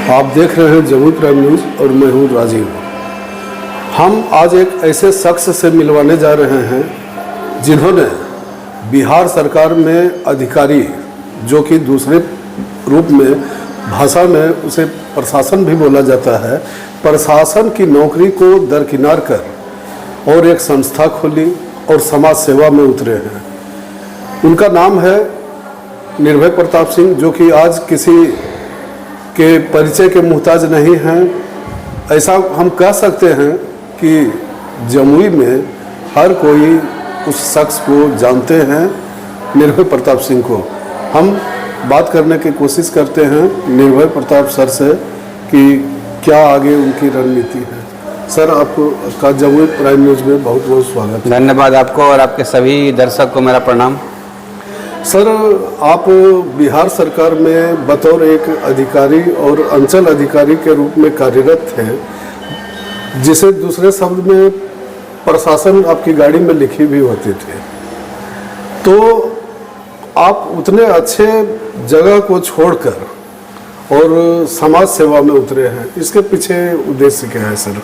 आप देख रहे हैं जमुई प्राइम न्यूज़ और मैं हूँ राजीव। हम आज एक ऐसे शख्स से मिलवाने जा रहे हैं जिन्होंने बिहार सरकार में अधिकारी, जो कि दूसरे रूप में भाषा में उसे प्रशासन भी बोला जाता है, प्रशासन की नौकरी को दरकिनार कर और एक संस्था खोली और समाज सेवा में उतरे हैं। उनका नाम है निर्भय प्रताप सिंह, जो कि आज किसी के परिचय के मुहताज नहीं हैं। ऐसा हम कह सकते हैं कि जमुई में हर कोई उस शख्स को जानते हैं, निर्भय प्रताप सिंह को। हम बात करने की कोशिश करते हैं निर्भय प्रताप सर से कि क्या आगे उनकी रणनीति है। सर, आपका जमुई प्राइम न्यूज़ में बहुत बहुत स्वागत है। धन्यवाद आपको और आपके सभी दर्शक को मेरा प्रणाम। सर, आप बिहार सरकार में बतौर एक अधिकारी और अंचल अधिकारी के रूप में कार्यरत थे, जिसे दूसरे शब्द में प्रशासन आपकी गाड़ी में लिखी भी होती थी। तो आप उतने अच्छे जगह को छोड़कर और समाज सेवा में उतरे हैं, इसके पीछे उद्देश्य क्या है सर?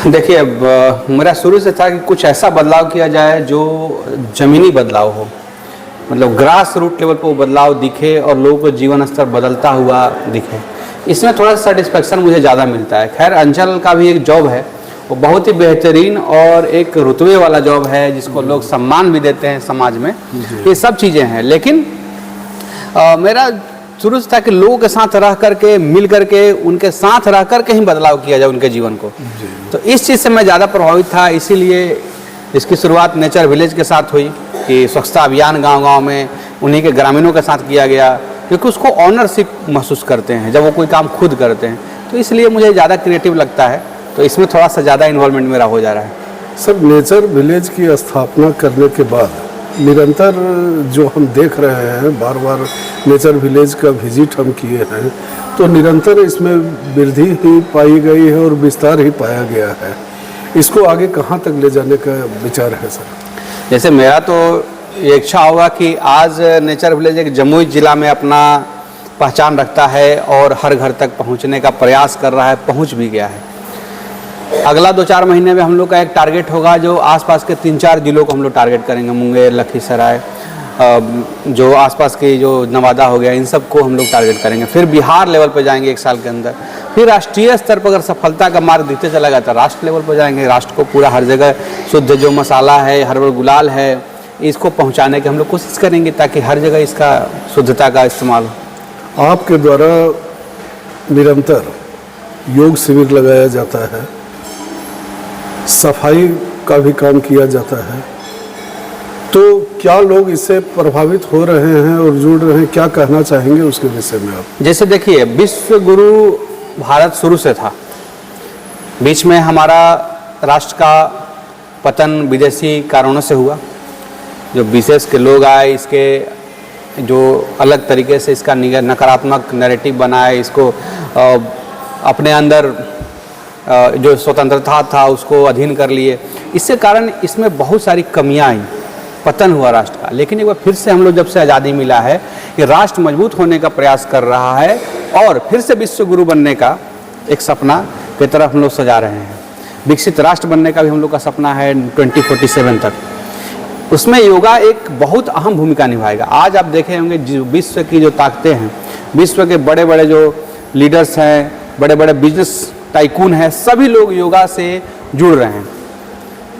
देखिए, अब मेरा शुरू से था कि कुछ ऐसा बदलाव किया जाए जो ज़मीनी बदलाव हो, मतलब ग्रास रूट लेवल पर वो बदलाव दिखे और लोगों को जीवन स्तर बदलता हुआ दिखे। इसमें थोड़ा सा सेटिस्फेक्शन मुझे ज़्यादा मिलता है। खैर, अंचल का भी एक जॉब है, वो बहुत ही बेहतरीन और एक रुतबे वाला जॉब है, जिसको लोग सम्मान भी देते हैं समाज में। ये सब चीज़ें हैं, लेकिन मेरा शुरू से था कि लोगों के साथ रह करके, मिल करके, उनके साथ रह करके ही बदलाव किया जाए उनके जीवन को। तो इस चीज़ से मैं ज़्यादा प्रभावित था, इसीलिए इसकी शुरुआत नेचर विलेज के साथ हुई कि स्वच्छता अभियान गांव-गांव में उन्हीं के ग्रामीणों के साथ किया गया, क्योंकि उसको ऑनरशिप महसूस करते हैं जब वो कोई काम खुद करते हैं। तो इसलिए मुझे ज़्यादा क्रिएटिव लगता है, तो इसमें थोड़ा सा ज़्यादा इन्वॉल्वमेंट मेरा हो जा रहा है। सर, नेचर विलेज की स्थापना करने के बाद निरंतर जो हम देख रहे हैं, बार बार नेचर विलेज का विजिट हम किए हैं, तो निरंतर इसमें वृद्धि ही पाई गई है और विस्तार ही पाया गया है। इसको आगे कहाँ तक ले जाने का विचार है सर? जैसे मेरा तो ये इच्छा होगा कि आज नेचर विलेज एक जमुई जिला में अपना पहचान रखता है और हर घर तक पहुंचने का प्रयास कर रहा है, पहुंच भी गया है। अगला 2-4 महीने में हम लोग का एक टारगेट होगा, जो आसपास के 3-4 जिलों को हम लोग टारगेट करेंगे। मुंगेर, लखीसराय, जो आसपास के जो नवादा हो गया, इन सब को हम लोग टारगेट करेंगे। फिर बिहार लेवल पर जाएंगे 1 साल के अंदर। फिर राष्ट्रीय स्तर पर अगर सफलता का मार्ग दिखते चला गया तो राष्ट्र लेवल पर जाएंगे। राष्ट्र को पूरा हर जगह शुद्ध जो मसाला है, हर्बल गुलाल है, इसको पहुँचाने की हम लोग कोशिश करेंगे, ताकि हर जगह इसका शुद्धता का इस्तेमाल हो। आपके द्वारा निरंतर योग शिविर लगाया जाता है, सफाई का भी काम किया जाता है, तो क्या लोग इससे प्रभावित हो रहे हैं और जुड़ रहे हैं? क्या कहना चाहेंगे उसके विषय में आप? जैसे देखिए, विश्व गुरु भारत शुरू से था। बीच में हमारा राष्ट्र का पतन विदेशी कारणों से हुआ, जो विशेष के लोग आए, इसके जो अलग तरीके से इसका नकारात्मक नैरेटिव बनाए, इसको अपने अंदर जो स्वतंत्रता था उसको अधीन कर लिए। इससे कारण इसमें बहुत सारी कमियां आई, पतन हुआ राष्ट्र का। लेकिन एक बार फिर से हम लोग, जब से आज़ादी मिला है, कि राष्ट्र मजबूत होने का प्रयास कर रहा है और फिर से विश्व गुरु बनने का एक सपना की तरफ हम लोग सजा रहे हैं। विकसित राष्ट्र बनने का भी हम लोग का सपना है 2047 तक। उसमें योगा एक बहुत अहम भूमिका निभाएगा। आज आप देखे होंगे विश्व की जो ताकतें हैं, विश्व के बड़े बड़े जो लीडर्स हैं, बड़े बड़े बिजनेस टाइकून हैं, सभी लोग योगा से जुड़ रहे हैं,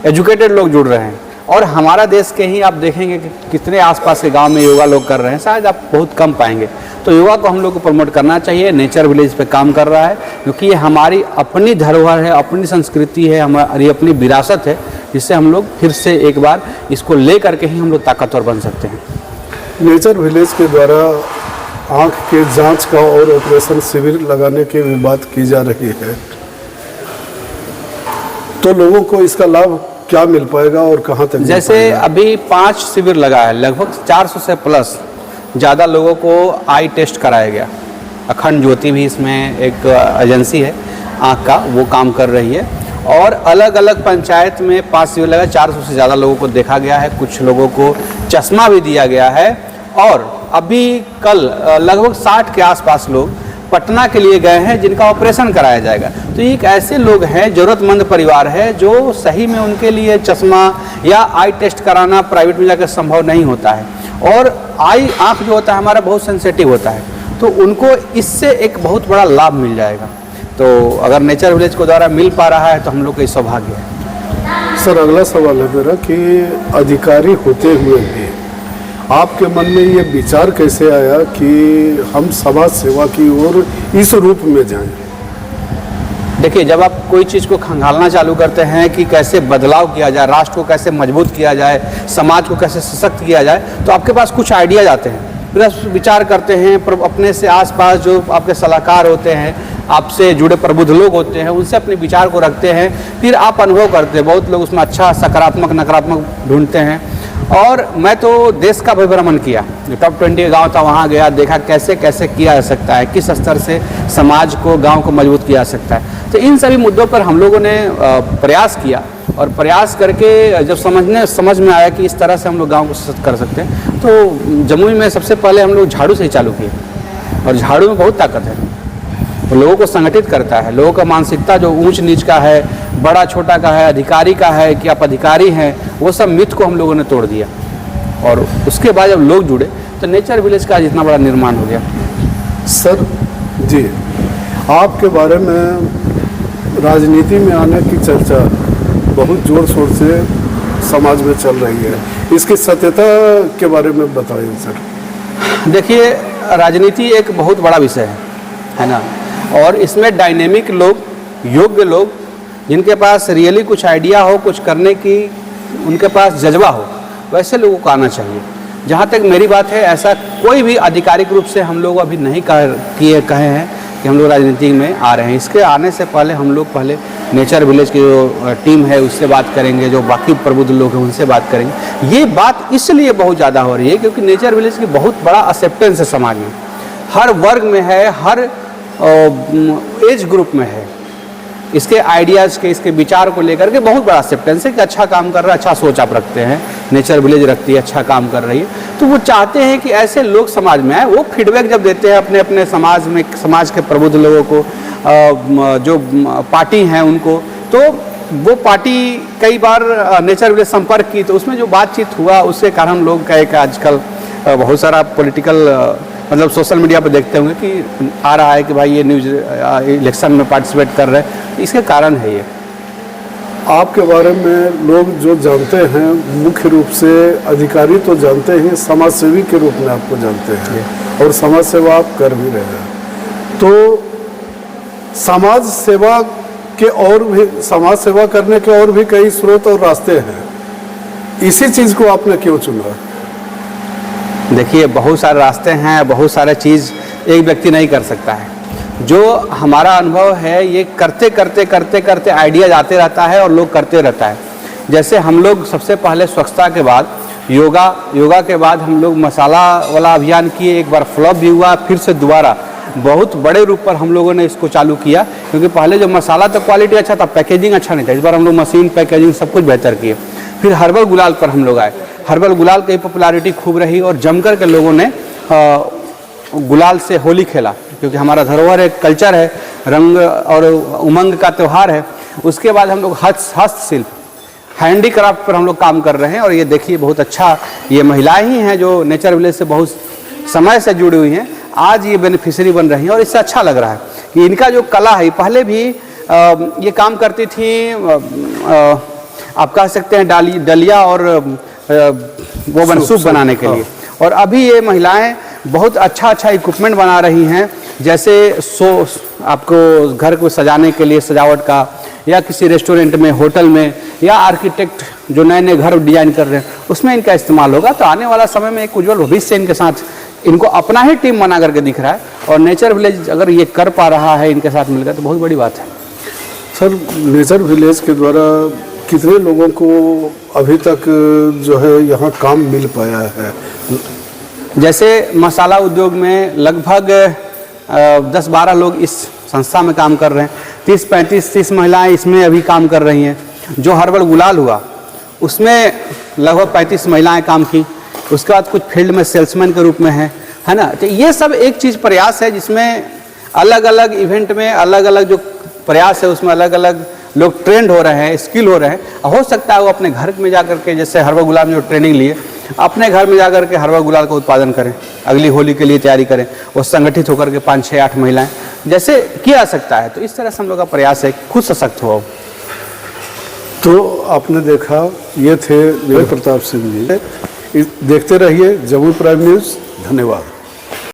एजुकेटेड लोग जुड़ रहे हैं। और हमारा देश के ही आप देखेंगे कि कितने आसपास के गांव में योगा लोग कर रहे हैं, शायद आप बहुत कम पाएंगे। तो योगा को हम लोग को प्रमोट करना चाहिए। नेचर विलेज पे काम कर रहा है, क्योंकि ये हमारी अपनी धरोहर है, अपनी संस्कृति है, हमारी अपनी विरासत है, जिससे हम लोग फिर से एक बार इसको ले करके ही हम लोग ताकतवर बन सकते हैं। नेचर विलेज के द्वारा आँख के जांच का और ऑपरेशन शिविर लगाने की भी बात की जा रही है, तो लोगों को इसका लाभ क्या मिल पाएगा और कहाँ तक? जैसे अभी 5 शिविर लगा है, लगभग 400 से प्लस ज़्यादा लोगों को आई टेस्ट कराया गया। अखंड ज्योति भी इसमें एक एजेंसी है आँख का, वो काम कर रही है। और अलग अलग पंचायत में 5 शिविर लगा, 400 से ज़्यादा लोगों को देखा गया है। कुछ लोगों को चश्मा भी दिया गया है। और अभी कल लगभग 60 के आसपास लोग पटना के लिए गए हैं जिनका ऑपरेशन कराया जाएगा। तो एक ऐसे लोग हैं, ज़रूरतमंद परिवार है, जो सही में उनके लिए चश्मा या आई टेस्ट कराना प्राइवेट में जाकर संभव नहीं होता है। और आँख जो होता है हमारा बहुत सेंसिटिव होता है, तो उनको इससे एक बहुत बड़ा लाभ मिल जाएगा। तो अगर नेचर विलेज को द्वारा मिल पा रहा है तो हम लोग का सौभाग्य है। सर अगला सवाल है मेरा कि अधिकारी होते हुए भी आपके मन में ये विचार कैसे आया कि हम समाज सेवा की ओर इस रूप में जाएं? देखिए, जब आप कोई चीज़ को खंगालना चालू करते हैं कि कैसे बदलाव किया जाए, राष्ट्र को कैसे मजबूत किया जाए, समाज को कैसे सशक्त किया जाए, तो आपके पास कुछ आइडियाज आते हैं। फिर आप विचार करते हैं, अपने से आसपास जो आपके सलाहकार होते हैं, आपसे जुड़े प्रबुद्ध लोग होते हैं, उनसे अपने विचार को रखते हैं। फिर आप अनुभव करते हैं, बहुत लोग उसमें अच्छा सकारात्मक नकारात्मक ढूंढते हैं। और मैं तो देश का भी भ्रमण किया, जो टॉप 20 गांव था वहाँ गया, देखा कैसे कैसे किया जा सकता है, किस स्तर से समाज को, गांव को मजबूत किया जा सकता है। तो इन सभी मुद्दों पर हम लोगों ने प्रयास किया, और प्रयास करके जब समझ में आया कि इस तरह से हम लोग गाँव को सशक्त कर सकते हैं, तो जमुई में सबसे पहले हम लोग झाड़ू से ही चालू किए। और झाड़ू में बहुत ताकत है, वो लोगों को संगठित करता है। लोगों का मानसिकता जो ऊंच नीच का है, बड़ा छोटा का है, अधिकारी का है कि आप अधिकारी हैं, वो सब मिथ को हम लोगों ने तोड़ दिया। और उसके बाद जब लोग जुड़े तो नेचर विलेज का इतना बड़ा निर्माण हो गया। सर जी, आपके बारे में राजनीति में आने की चर्चा बहुत जोर शोर से समाज में चल रही है, इसकी सत्यता के बारे में बताइए सर। देखिए, राजनीति एक बहुत बड़ा विषय है ना, और इसमें डायनेमिक लोग, योग्य लोग, जिनके पास रियली कुछ आइडिया हो, कुछ करने की उनके पास जज्बा हो, वैसे लोगों को आना चाहिए। जहाँ तक मेरी बात है, ऐसा कोई भी आधिकारिक रूप से हम लोग अभी नहीं कहे हैं कि हम लोग राजनीति में आ रहे हैं। इसके आने से पहले हम लोग पहले नेचर विलेज की जो टीम है उससे बात करेंगे, जो बाकी प्रबुद्ध लोग हैं उनसे बात करेंगे। ये बात इसलिए बहुत ज़्यादा हो रही है क्योंकि नेचर विलेज की बहुत बड़ा एक्सेप्टेंस है समाज में, हर वर्ग में है, हर एज ग्रुप में है। इसके आइडियाज़ के, इसके विचार को लेकर के बहुत बड़ा एक्सेप्टेंस है कि अच्छा काम कर रहा है, अच्छा सोच आप रखते हैं, नेचर विलेज रखती है, अच्छा काम कर रही है। तो वो चाहते हैं कि ऐसे लोग समाज में आए। वो फीडबैक जब देते हैं अपने अपने समाज में, समाज के प्रबुद्ध लोगों को, जो पार्टी हैं उनको, तो वो पार्टी कई बार नेचर विलेज संपर्क की, तो उसमें जो बातचीत हुआ उसके कारण लोग कहे कि आजकल बहुत सारा पॉलिटिकल मतलब सोशल मीडिया पर देखते होंगे कि आ रहा है कि भाई ये न्यूज़ इलेक्शन में पार्टिसिपेट कर रहे हैं, इसके कारण है ये। आपके बारे में लोग जो जानते हैं, मुख्य रूप से अधिकारी तो जानते हैं, समाज सेवी के रूप में आपको जानते हैं, और समाज सेवा आप कर भी रहे हैं। तो समाज सेवा के और भी, समाज सेवा करने के और भी कई स्रोत और रास्ते हैं, इसी चीज़ को आपने क्यों चुना? देखिए, बहुत सारे रास्ते हैं, बहुत सारे चीज़ एक व्यक्ति नहीं कर सकता है। जो हमारा अनुभव है, ये करते करते करते करते आइडियाज आते रहता है और लोग करते रहता है। जैसे हम लोग सबसे पहले स्वच्छता के बाद योगा के बाद हम लोग मसाला वाला अभियान किए, एक बार फ्लॉप भी हुआ, फिर से दोबारा बहुत बड़े रूप पर हम लोगों ने इसको चालू किया। क्योंकि पहले जो मसाला तो क्वालिटी अच्छा था, पैकेजिंग अच्छा नहीं था। इस बार हम लोग मशीन, पैकेजिंग सब कुछ बेहतर किए। फिर हर्बल गुलाल पर हम लोग आए। हर्बल गुलाल की पॉपुलैरिटी खूब रही और जमकर के लोगों ने गुलाल से होली खेला, क्योंकि हमारा धरोहर एक कल्चर है, रंग और उमंग का त्यौहार है। उसके बाद हम लोग हस्तशिल्प, हैंडीक्राफ्ट पर हम लोग काम कर रहे हैं। और ये देखिए, बहुत अच्छा, ये महिलाएं ही हैं जो नेचर विलेज से बहुत समय से जुड़ी हुई हैं, आज ये बेनिफिशियरी बन रही हैं। और इससे अच्छा लग रहा है कि इनका जो कला है, पहले भी ये काम करती थी, आप कह सकते हैं डलिया और वो सूप बनाने के लिए। और अभी ये महिलाएं बहुत अच्छा इक्विपमेंट बना रही हैं, जैसे आपको घर को सजाने के लिए सजावट का, या किसी रेस्टोरेंट में, होटल में, या आर्किटेक्ट जो नए नए घर डिजाइन कर रहे हैं उसमें इनका इस्तेमाल होगा। तो आने वाला समय में एक उज्जवल भविष्य इनके साथ, इनको अपना ही टीम बना करके दिख रहा है। और नेचर विलेज अगर ये कर पा रहा है इनके साथ मिलकर, तो बहुत बड़ी बात है। सर, नेचर विलेज के द्वारा कितने लोगों को अभी तक जो है यहाँ काम मिल पाया है? जैसे मसाला उद्योग में लगभग 10-12 लोग इस संस्था में काम कर रहे हैं। 30 महिलाएं इसमें अभी काम कर रही हैं। जो हर्बल गुलाल हुआ उसमें लगभग 35 महिलाएं काम की। उसके बाद कुछ फील्ड में सेल्समैन के रूप में है ना। तो ये सब एक चीज़ प्रयास है जिसमें अलग अलग इवेंट में अलग अलग जो प्रयास है उसमें अलग अलग लोग ट्रेंड हो रहे हैं, स्किल हो रहे हैं। हो सकता है वो अपने घर में जाकर के, जैसे हरवा गुलाल में जो ट्रेनिंग लिए, अपने घर में जाकर के हरवा गुलाल का उत्पादन करें, अगली होली के लिए तैयारी करें, वो संगठित होकर के 5, 6, 8 महिलाएं जैसे किया जा सकता है। तो इस तरह से हम लोग का प्रयास है खुद सशक्त हो। तो आपने देखा, ये थे जय प्रताप सिंह जी। देखते रहिए जमुई प्राइम न्यूज़। धन्यवाद।